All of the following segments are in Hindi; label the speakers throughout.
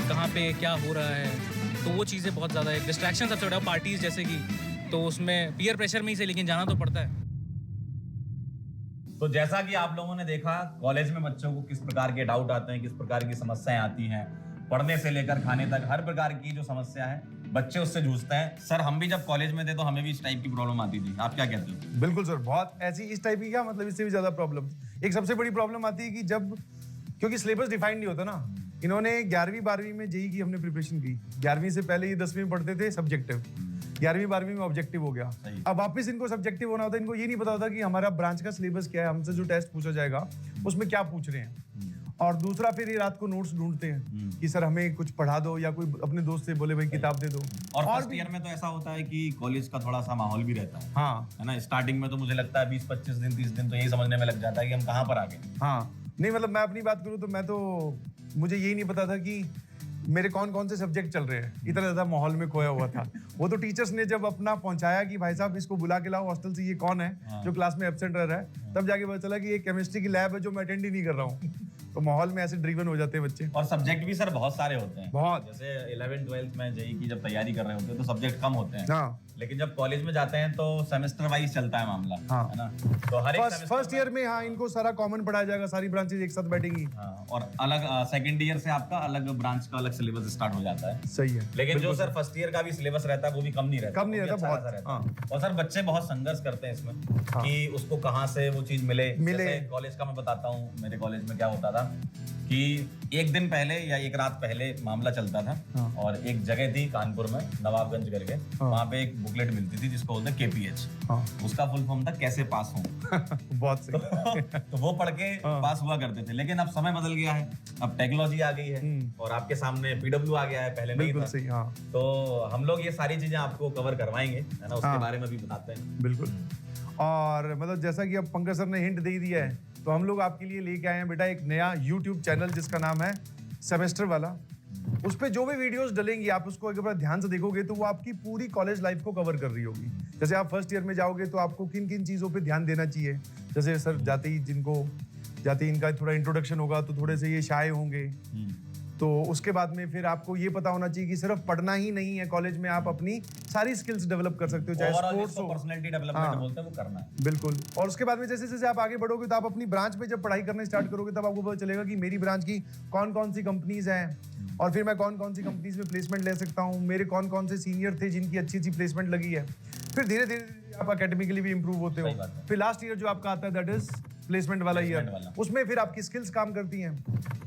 Speaker 1: कहाँ पे क्या हो रहा है, तो वो चीज़ें बहुत ज़्यादा है। डिस्ट्रैक्शन सबसे बड़ा पार्टीज जैसे कि, तो उसमें पीयर प्रेशर में ही से लेकिन जाना तो पड़ता है।
Speaker 2: तो जैसा कि आप लोगों ने देखा कॉलेज में बच्चों को किस प्रकार के डाउट आते हैं, किस प्रकार की समस्याएं आती हैं, पढ़ने से लेकर खाने तक हर प्रकार की जो समस्या है बच्चे उससे जूझते हैं। सर हम भी जब कॉलेज में थे तो हमें भी इस टाइप की प्रॉब्लम आती थी, आप क्या कहते हो?
Speaker 3: बिल्कुल सर, बहुत ऐसी इस टाइप की, क्या मतलब इससे भी ज्यादा प्रॉब्लम। एक सबसे बड़ी प्रॉब्लम आती है कि जब, क्योंकि सिलेबस डिफाइंड नहीं होता ना। इन्होंने 11वीं 12वीं में जेई की हमने प्रिपरेशन की, 11वीं से पहले ये 10वीं में पढ़ते थे सब्जेक्टिव, 11वीं 12वीं में ऑब्जेक्टिव हो गया। अब वापस इनको सब्जेक्टिव होना होता है। इनको ये नहीं पता होता कि हमारा ब्रांच का सिलेबस क्या है, हमसे जो टेस्ट पूछा जाएगा उसमें क्या पूछ रहे हैं। और दूसरा फिर ये रात को नोट्स ढूंढते हैं कि सर हमें कुछ पढ़ा दो, या कोई अपने दोस्त से बोले भाई किताब दे दो।
Speaker 2: और फर्स्ट ईयर में तो ऐसा होता है कि कॉलेज का थोड़ा सा माहौल भी रहता है।
Speaker 3: हाँ,
Speaker 2: है ना, स्टार्टिंग में तो मुझे लगता है 20-25 दिन 30 दिन तो यही समझने में लग जाता है कि हम कहाँ पर आ गए।
Speaker 3: हाँ, नहीं मतलब मैं अपनी बात करूँ तो मैं तो, मुझे यही नहीं पता था कि मेरे कौन कौन से सब्जेक्ट चल रहे हैं, इतना ज्यादा माहौल में खोया हुआ था। वो तो टीचर्स ने जब अपना पहुंचाया कि भाई साहब इसको बुला के लाओ हॉस्टल से, ये कौन है जो क्लास में एब्सेंट रह रहा है, तब जाके पता चला कि ये केमिस्ट्री की लैब है जो मैं अटेंड ही नहीं कर रहा हूँ। तो माहौल में ऐसे ड्रिवन हो जाते हैं बच्चे।
Speaker 2: और सब्जेक्ट भी सर बहुत सारे होते हैं,
Speaker 3: बहुत।
Speaker 2: जैसे 11th 12th में जेई की जब तैयारी कर रहे होते हैं तो सब्जेक्ट कम होते हैं।
Speaker 3: हाँ,
Speaker 2: लेकिन जब कॉलेज में जाते हैं तो सेमेस्टर वाइज चलता है मामला।
Speaker 3: हाँ।
Speaker 2: है ना, तो हर एक
Speaker 3: फर्स्ट ईयर में हाँ इनको सारा कॉमन पढ़ाया जाएगा, सारी ब्रांचेज एक साथ बैठेंगी।
Speaker 2: हाँ, और अलग सेकंड ईयर से आपका अलग ब्रांच का अलग सिलेबस स्टार्ट हो जाता है।
Speaker 3: सही है।
Speaker 2: लेकिन जो सर फर्स्ट ईयर का भी सिलेबस रहता है वो भी कम नहीं रहता,
Speaker 3: कम नहीं रहता, बहुत
Speaker 2: रहता
Speaker 3: हाँ।
Speaker 2: है। और सर बच्चे बहुत संघर्ष करते हैं इसमें
Speaker 3: हाँ।
Speaker 2: कि उसको कहाँ से वो चीज मिले।
Speaker 3: मिले।
Speaker 2: कॉलेज का मैं बताता हूँ, मेरे कॉलेज में क्या होता था कि एक दिन पहले या एक रात पहले मामला चलता था।
Speaker 3: हाँ।
Speaker 2: और एक जगह थी कानपुर में नवाबगंज करके,
Speaker 3: हाँ।
Speaker 2: वहाँ पे एक बुकलेट मिलती थी जिसको बोलते हैं KPH।
Speaker 3: हाँ।
Speaker 2: उसका फुल फॉर्म था कैसे पास हूँ।
Speaker 3: बहुत सही।
Speaker 2: तो वो पढ़ के
Speaker 3: हाँ।
Speaker 2: पास हुआ करते थे। लेकिन अब समय बदल गया है, अब टेक्नोलॉजी आ गई है और आपके सामने PW आ गया है, पहले नहीं
Speaker 3: बिल्कुल
Speaker 2: था।
Speaker 3: सही। हाँ,
Speaker 2: तो हम लोग ये सारी चीजें आपको कवर करवाएंगे, है ना, उसके
Speaker 3: हाँ।
Speaker 2: बारे में भी बताते हैं।
Speaker 3: बिल्कुल। और मतलब जैसा कि अब पंकज सर ने हिंट दे दिया है, तो हम लोग आपके लिए लेके आए हैं बेटा एक नया YouTube चैनल जिसका नाम है सेमेस्टर वाला। उस पे जो भी वीडियोस डलेंगी आप उसको एक बार ध्यान से देखोगे तो वो आपकी पूरी कॉलेज लाइफ को कवर कर रही होगी। जैसे आप फर्स्ट ईयर में जाओगे तो आपको किन किन चीज़ों पे ध्यान देना चाहिए। जैसे सर जाते ही इनका थोड़ा इंट्रोडक्शन होगा तो थोड़े से ये शाय होंगे। तो उसके बाद में फिर आपको ये पता होना चाहिए कि सिर्फ पढ़ना ही नहीं है, कॉलेज में आप अपनी सारी स्किल्स डेवलप कर सकते हो, चाहे स्पोर्ट्स हो,
Speaker 2: पर्सनालिटी डेवलपमेंट
Speaker 3: हाँ।
Speaker 2: बोलते हैं, वो करना है।
Speaker 3: बिल्कुल। और उसके बाद में जैसे जैसे आप आगे बढ़ोगे तो आप अपनी ब्रांच पे जब पढ़ाई करना स्टार्ट करोगे तब आपको पता चलेगा कि मेरी ब्रांच की कौन कौन सी कंपनीज हैं और फिर मैं कौन कौन सी कंपनीज में प्लेसमेंट ले सकता हूँ, मेरे कौन कौन से सीनियर थे जिनकी अच्छी अच्छी प्लेसमेंट लगी है। फिर धीरे धीरे आप अकेडमिकली भी इंप्रूव होते
Speaker 2: सही
Speaker 3: हो।
Speaker 2: बात है।
Speaker 3: फिर लास्ट ईयर जो आपका आता है दैट इज प्लेसमेंट वाला
Speaker 2: Placement
Speaker 3: ईयर,
Speaker 2: वाला।
Speaker 3: उसमें फिर आपकी स्किल्स काम करती हैं।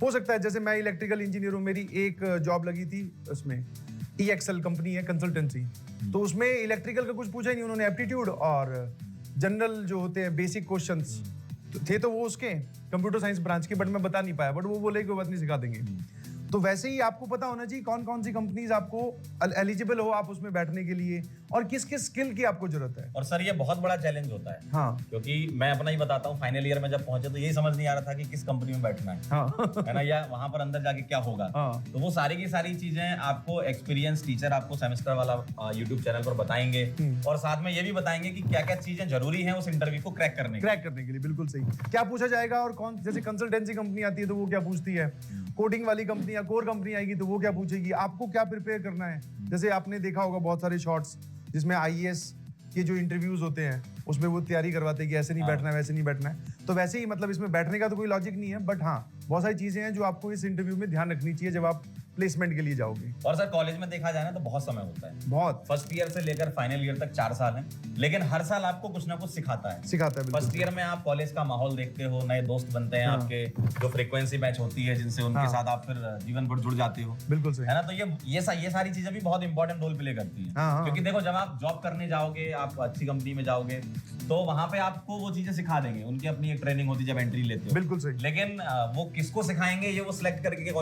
Speaker 3: हो सकता है जैसे मैं इलेक्ट्रिकल इंजीनियर हूँ, मेरी एक जॉब लगी थी उसमें, EXL कंपनी है कंसल्टेंसी, तो उसमें इलेक्ट्रिकल का कुछ पूछा ही नहीं उन्होंने, एप्टीट्यूड और जनरल जो होते हैं बेसिक क्वेश्चंस थे तो वो उसके कंप्यूटर साइंस ब्रांच के, बट मैं बता नहीं पाया, बट वो बोले कोई बात नहीं सिखा देंगे। तो वैसे ही आपको पता होना चाहिए कौन कौन सी कंपनीज आपको एलिजिबल हो आप उसमें बैठने के लिए और किस किस स्किल की आपको जरूरत है।
Speaker 2: और सर ये बहुत बड़ा चैलेंज होता है।
Speaker 3: हाँ,
Speaker 2: क्योंकि मैं अपना ही बताता हूँ, फाइनल ईयर में जब पहुंचे तो यही समझ नहीं आ रहा था कि किस कंपनी में बैठना है।
Speaker 3: हाँ।
Speaker 2: है ना, या वहां पर अंदर जाके क्या होगा।
Speaker 3: हाँ।
Speaker 2: तो वो सारी की सारी चीजें आपको एक्सपीरियंस टीचर आपको सेमेस्टर वाला YouTube चैनल पर बताएंगे और साथ में ये भी बताएंगे कि क्या क्या चीजें जरूरी हैं उस इंटरव्यू को क्रैक करने
Speaker 3: के लिए। बिल्कुल सही, क्या पूछा जाएगा और कौन, जैसे कंसल्टेंसी कंपनी आती है तो वो क्या पूछती है, कोडिंग वाली कंपनी या कोर कंपनी आएगी तो वो क्या पूछेगी, आपको क्या प्रिपेयर करना है। जैसे आपने देखा होगा बहुत सारे शॉर्ट्स जिसमें IAS के जो इंटरव्यूज होते हैं उसमें वो तैयारी करवाते हैं कि ऐसे नहीं बैठना है, वैसे नहीं बैठना है। तो वैसे ही मतलब इसमें बैठने का तो कोई लॉजिक नहीं है, बट हाँ बहुत सारी चीजें हैं जो आपको इस इंटरव्यू में ध्यान रखनी चाहिए जब आप प्लेसमेंट के लिए जाओगे।
Speaker 2: और सर कॉलेज में देखा जाए ना तो बहुत समय होता है,
Speaker 3: बहुत।
Speaker 2: फर्स्ट ईयर से लेकर फाइनल ईयर तक 4 साल है, लेकिन हर साल आपको कुछ ना कुछ सिखाता है।
Speaker 3: बिल्कुल।
Speaker 2: फर्स्ट ईयर में आप कॉलेज का माहौल देखते हो, नए दोस्त बनते हैं आपके, जो फ्रीक्वेंसी मैच होती है जिनसे उनके साथ आप फिर जीवन भर जुड़ जाते हो।
Speaker 3: बिल्कुल सही
Speaker 2: है ना, तो ये सारी चीजें भी बहुत इंपॉर्टेंट रोल प्ले करती हैं। क्योंकि देखो जब आप जॉब करने जाओगे, आप अच्छी कंपनी में जाओगे तो वहां पे आपको वो चीजें सिखा देंगे, उनकी अपनी एक ट्रेनिंग होती है जब एंट्री लेते हो।
Speaker 3: बिल्कुल सही।
Speaker 2: लेकिन वो किसको सिखाएंगे ये वो सिलेक्ट करके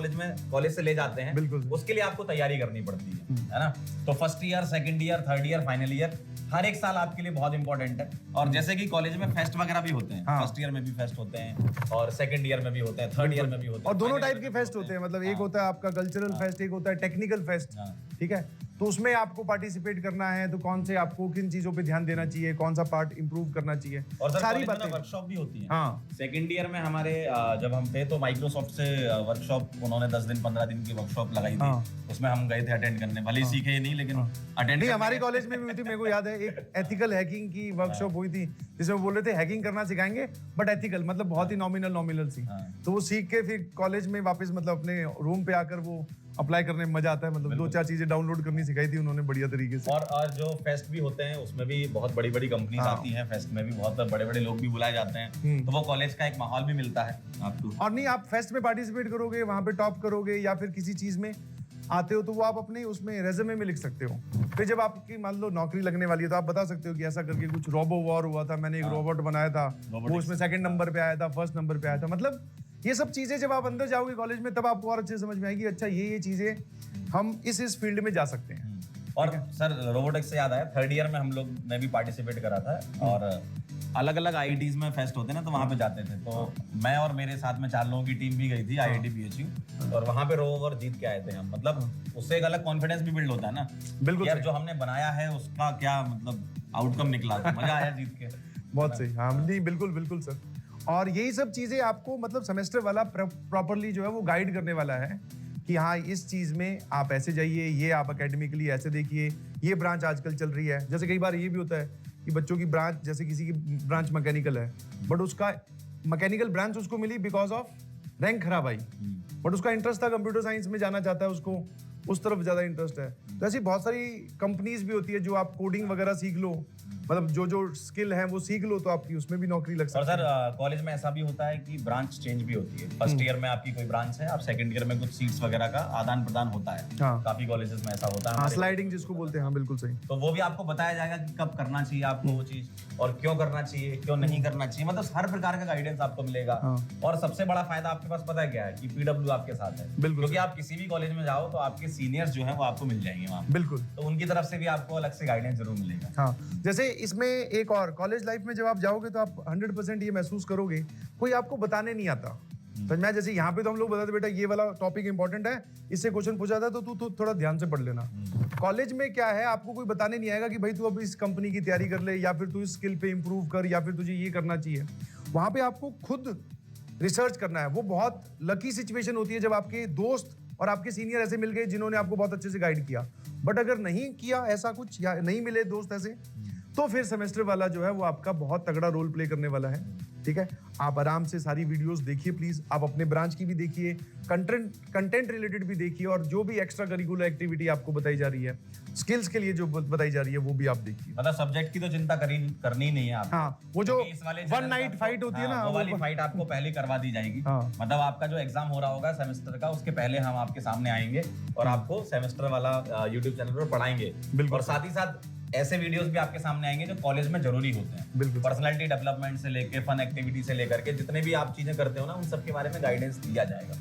Speaker 2: कॉलेज से ले जाते हैं।
Speaker 3: बिल्कुल।
Speaker 2: उसके लिए आपको तैयारी करनी पड़ती है ना। तो first year, second year, third year, final year, हर एक साल आपके लिए बहुत इंपॉर्टेंट है। और जैसे कि कॉलेज में फेस्ट वगैरह भी होते हैं, फर्स्ट ईयर में भी फेस्ट होते हैं और सेकंड ईयर में भी होते हैं, थर्ड ईयर में भी होते हैं,
Speaker 3: और दोनों टाइप के फेस्ट होते हैं। मतलब एक होता है आपका कल्चरल फेस्ट, एक होता है टेक्निकल फेस्ट। ठीक है, तो उसमें आपको पार्टिसिपेट करना है तो कौन से आपको किन चीजों पे ध्यान देना चाहिए, कौन सा पार्ट इंप्रूव करना चाहिए,
Speaker 2: और सर
Speaker 3: सारी
Speaker 2: कॉलेज में ना
Speaker 3: बातें।
Speaker 2: वर्कशॉप भी होती है।
Speaker 3: हाँ।
Speaker 2: सेकेंड ईयर में हमारे जब हम थे तो माइक्रोसॉफ्ट से वर्कशॉप उन्होंने 10 दिन 15 दिन की वर्कशॉप लगाई थी।
Speaker 3: हाँ।
Speaker 2: उसमें हम गए थे अटेंड करने, भले ही सीखे नहीं लेकिन अटेंड
Speaker 3: नहीं, हमारे कॉलेज में भी हुई थी, मेरे को याद है एक एथिकल हैकिंग की वर्कशॉप हुई थी जिसमें बोल रहे थे हैकिंग करना सिखाएंगे बट एथिकल, मतलब बहुत ही नॉमिनल सी।
Speaker 2: हाँ।
Speaker 3: तो वो सीख के फिर कॉलेज में वापस मतलब अपने रूम पे आकर वो अप्लाई करने में मजा आता है, मतलब 2-4 चीजें डाउनलोड करनी सिखाई थी उन्होंने बढ़िया तरीके से।
Speaker 2: और जो फेस्ट भी होते हैं उसमें भी बहुत बड़ी बड़ी कंपनीज
Speaker 3: हाँ।
Speaker 2: आती हैं, फेस्ट में भी बहुत बड़े बड़े लोग भी बुलाए जाते हैं, तो वो कॉलेज का एक माहौल भी मिलता है आपको।
Speaker 3: और नहीं, आप फेस्ट में पार्टिसिपेट करोगे, वहां पे टॉप करोगे या फिर किसी चीज में आते हो तो वो आप अपने उसमें रेज्यूमे में लिख सकते हो। फिर जब आपकी मान लो नौकरी लगने वाली है तो आप बता सकते हो कि ऐसा करके कुछ रोबो वॉर हुआ था, मैंने एक रोबोट बनाया था, वो उसमें 2nd नंबर पे आया था, 1st नंबर पे आया था। मतलब ये सब चीजें जब आप अंदर जाओगे कॉलेज में तब आपको और अच्छे समझ में आएगी, अच्छा ये चीजें हम इस फील्ड में जा सकते हैं।
Speaker 2: और सर रोबोटिक्स से याद आया, 3rd ईयर में हम लोग ने भी पार्टिसिपेट करा था और अलग अलग आईआईटीज में फेस्ट होते ना तो वहां पे जाते थे। तो मैं और मेरे साथ में 4 लोगों की टीम भी गई थी आईआईटी पीएचयू, और वहां पे रोवर जीत के आए थे हम। मतलब उससे एक अलग कॉन्फिडेंस भी बिल्ड होता है ना,
Speaker 3: बिल्कुल
Speaker 2: यार
Speaker 3: सही।
Speaker 2: जो हमने बनाया है उसका क्या मतलब आउटकम निकला, तो मजा आया जीत के।
Speaker 3: बहुत सही, हाँ नहीं बिल्कुल बिल्कुल सर। और यही सब चीजें आपको मतलब सेमेस्टर वाला प्रॉपरली जो है वो गाइड करने वाला है कि हाँ इस चीज में आप ऐसे जाइए, ये आप एकेडमिकली ऐसे देखिए, ये ब्रांच आजकल चल रही है। जैसे कई बार ये भी होता है कि बच्चों की ब्रांच, जैसे किसी की ब्रांच मैकेनिकल है बट उसका मैकेनिकल ब्रांच उसको मिली बिकॉज ऑफ रैंक खराब आई, बट उसका इंटरेस्ट था कंप्यूटर साइंस में जाना चाहता है, उसको उस तरफ ज्यादा इंटरेस्ट है। तो ऐसी बहुत सारी कंपनीज भी होती है जो आप कोडिंग वगैरह सीख लो, मतलब जो स्किल है वो सीख लो तो आपकी उसमें भी नौकरी लग
Speaker 2: और
Speaker 3: सकती
Speaker 2: सर
Speaker 3: है।
Speaker 2: कॉलेज में ऐसा भी होता है कि ब्रांच चेंज भी होती है। फर्स्ट ईयर में आपकी कोई ब्रांच है, आप 2nd ईयर में कुछ सीट्स वगैरह का आदान प्रदान होता है।
Speaker 3: हाँ।
Speaker 2: काफी कॉलेजेस में ऐसा होता है
Speaker 3: हाँ,
Speaker 2: हमारे।
Speaker 3: स्लाइडिंग जिसको बोलते हैं, हाँ बिल्कुल सही।
Speaker 2: तो वो भी आपको बताया जाएगा कि कब करना चाहिए आपको वो चीज, और क्यों करना चाहिए, क्यों नहीं करना चाहिए, मतलब हर प्रकार का गाइडेंस आपको मिलेगा।
Speaker 3: हाँ।
Speaker 2: और सबसे बड़ा फायदा आपके पास पता है क्या है कि पीडब्ल्यू आपके साथ है।
Speaker 3: बिल्कुल।
Speaker 2: क्योंकि आप किसी भी कॉलेज में जाओ तो आपके सीनियर्स जो है वो आपको मिल जाएंगे वहाँ,
Speaker 3: बिल्कुल।
Speaker 2: तो उनकी तरफ से भी आपको अलग से गाइडेंस जरूर मिलेगा।
Speaker 3: हाँ, जैसे इसमें एक और कॉलेज लाइफ में जब आप जाओगे तो आप 100% ये महसूस करोगे कोई आपको बताने नहीं आता। तो मैं जैसे यहाँ पे तो हम लोग बताते बेटा ये वाला टॉपिक इंपॉर्टेंट है, इससे क्वेश्चन पूछा था तो तू थोड़ा ध्यान से पढ़ लेना। कॉलेज में क्या है, आपको कोई बताने नहीं आएगा कि भाई तू अब इस कंपनी की तैयारी कर ले, या फिर तू इस स्किल पे इंप्रूव कर, या फिर तुझे ये करना चाहिए। वहां पे आपको खुद रिसर्च करना है। वो बहुत लकी सिचुएशन होती है जब आपके दोस्त और आपके सीनियर ऐसे मिल गए जिन्होंने आपको बहुत अच्छे से गाइड किया। बट अगर नहीं किया ऐसा कुछ, या नहीं मिले दोस्त ऐसे, तो फिर सेमेस्टर वाला जो है वो आपका बहुत तगड़ा रोल प्ले करने वाला है। ठीक है, आप आराम से सारी वीडियोस देखिए प्लीज, आप अपने ब्रांच की भी देखिए, कंटेंट रिलेटेड भी देखिए, और जो भी एक्स्ट्रा करिकुलर एक्टिविटी आपको बताई जा रही है, स्किल्स के लिए जो बताई जा रही है वो भी आप देखिए।
Speaker 2: मतलब सब्जेक्ट की तो चिंता करनी नहीं है आप।
Speaker 3: हाँ, वो जो
Speaker 2: क्योंकि इस वाले
Speaker 3: वन
Speaker 2: channel
Speaker 3: नाइट
Speaker 2: पे
Speaker 3: फाइट होती है ना,
Speaker 2: वो वाली फाइट आपको पहले करवा दी जाएगी।
Speaker 3: हाँ।
Speaker 2: मतलब आपका जो एग्जाम हो रहा होगा सेमेस्टर का, उसके पहले हम आपके सामने आएंगे और आपको सेमेस्टर वाला यूट्यूब चैनल पर पढ़ाएंगे।
Speaker 3: बिल्कुल।
Speaker 2: और साथ ही साथ ऐसे वीडियोस भी आपके सामने आएंगे जो कॉलेज में जरूरी होते हैं।
Speaker 3: बिल्कुल।
Speaker 2: पर्सनालिटी डेवलपमेंट से लेके फन एक्टिविटी से लेकर के जितने भी आप चीजें करते हो ना, उन सब के बारे में गाइडेंस दिया जाएगा।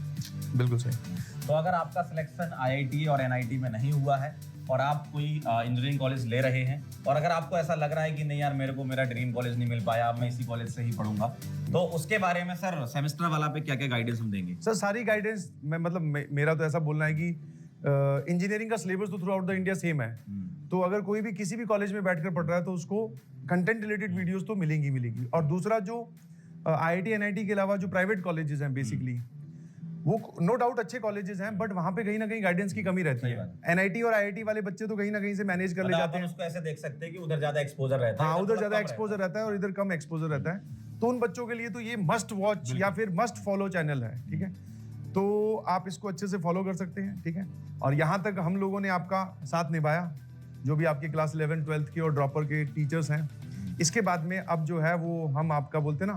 Speaker 3: बिल्कुल सही।
Speaker 2: तो अगर आपका सिलेक्शन आईआईटी और एनआईटी में नहीं हुआ है और आप कोई इंजीनियरिंग कॉलेज ले रहे हैं, और अगर आपको ऐसा लग रहा है कि नहीं यार मेरे को मेरा ड्रीम कॉलेज नहीं मिल पाया, अब मैं इसी कॉलेज से ही पढ़ूंगा, तो उसके बारे में सर सेमेस्टर वाला पे क्या क्या गाइडेंस हम देंगे?
Speaker 3: सर सारी गाइडेंस मैं मतलब मेरा तो ऐसा बोलना है कि इंजीनियरिंग का सिलेबस तो through out the India same है। तो अगर कोई भी किसी भी कॉलेज में बैठकर पढ़ रहा है तो उसको कंटेंट रिलेटेड वीडियोस तो मिलेंगी। और दूसरा जो आईआईटी एनआईटी के अलावा जो प्राइवेट कॉलेजेस हैं बेसिकली, वो नो डाउट अच्छे कॉलेजेस हैं, बट वहां पे कहीं ना कहीं गाइडेंस की कमी रहती है। एनआईटी और आईआईटी वाले बच्चे तो कहीं ना कहीं से मैनेज कर ले
Speaker 2: मतलब
Speaker 3: जाते
Speaker 2: अपन
Speaker 3: हैं।
Speaker 2: उसको ऐसे देख सकते हैं कि उधर ज्यादा एक्सपोजर रहता है,
Speaker 3: हाँ, उधर
Speaker 2: थोड़ा
Speaker 3: ज्यादा
Speaker 2: कम
Speaker 3: एक्सपोजर रहता है और इधर कम एक्सपोजर रहता है। तो उन बच्चों के लिए तो ये मस्ट वॉच या फिर मस्ट फॉलो चैनल है। ठीक है, तो आप इसको अच्छे से फॉलो कर सकते हैं। ठीक है, और यहाँ तक हम लोगों ने आपका साथ निभाया, जो भी आपके क्लास 11 12th के और ड्रॉपर के टीचर्स हैं। इसके बाद में अब जो है वो हम आपका बोलते ना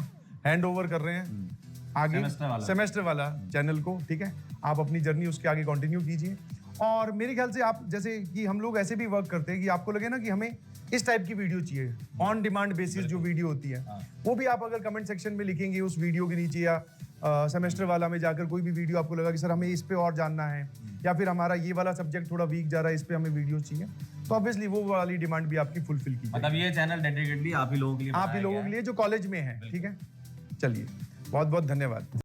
Speaker 3: हैंड ओवर कर रहे हैं आगे सेमेस्टर वाला चैनल को। ठीक है, आप अपनी जर्नी उसके आगे कंटिन्यू कीजिए। और मेरे ख्याल से आप जैसे कि हम लोग ऐसे भी वर्क करते हैं कि आपको लगे ना कि हमें इस टाइप की वीडियो चाहिए, ऑन डिमांड बेसिस जो वीडियो होती है, वो भी आप अगर कमेंट सेक्शन में लिखेंगे उस वीडियो के नीचे, या सेमेस्टर वाला में जाकर कोई भी वीडियो आपको लगा कि सर हमें इस पे और जानना है, या फिर हमारा ये वाला सब्जेक्ट थोड़ा वीक जा रहा है, इस पे हमें वीडियो चाहिए, तो ऑब्वियसली वो वाली डिमांड भी आपकी फुलफिल की
Speaker 2: मतलब ये चैनल डेडिकेटली आप ही लोगों के लिए
Speaker 3: आप ही लोगों के लिए जो कॉलेज में है। ठीक है, चलिए बहुत बहुत धन्यवाद।